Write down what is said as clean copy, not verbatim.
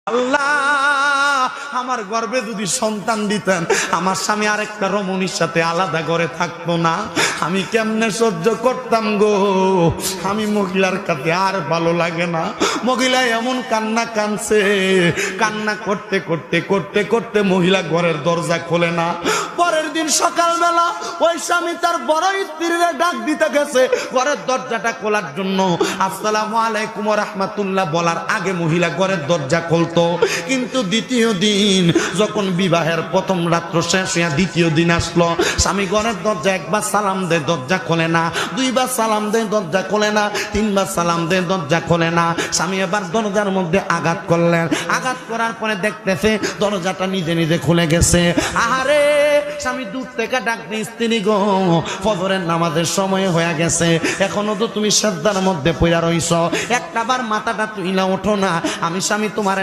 আল্লাহ আমার গর্ভে যদি সন্তান দিতেন, আমার স্বামী আরেকটা রমণীর সাথে আলাদা ঘরে থাকতো না, আমি কেমনে সহ্য করতাম গো। আমি মহিলার কাছে আর ভালো লাগে না। মহিলা এমন কান্না কানছে, কান্না করতে করতে করতে করতে মহিলা ঘরের দরজা খোলে না। পরের দিন সকালবেলা ওই স্বামী তার বড় স্ত্রীরে ডাক দিতে গেছে ঘরের দরজাটা খোলার জন্য। আসসালামু আলাইকুম ওয়া রাহমাতুল্লাহ বলার আগে মহিলা ঘরের দরজা খুলতো। কিন্তু দ্বিতীয় দিন যখন বিবাহের প্রথম রাত্র শেষ হইয়া দ্বিতীয় দিন আসলো, স্বামী ঘরের দরজা একবার সালাম দেয় দরজা খোলে না, দুইবার সালাম দেয় দরজা খোলে না, তিনবার সালাম দেয় দরজা খোলে না। স্বামী এবার দরজার মধ্যে আঘাত করলেন। আঘাত করার পরে দেখতেছে দরজাটা নিজে নিজে খুলে গেছে। আহারে স্বামী দূর থেকে ডাক দিয়ে, স্ত্রী গো, ফজরের নামাজের সময় হয়ে গেছে, এখনো তো তুমি শ্রদ্ধার মধ্যে পড়া রইছ, একটাবার মাথাটা তুইলা ওঠো না। আমি স্বামী তোমার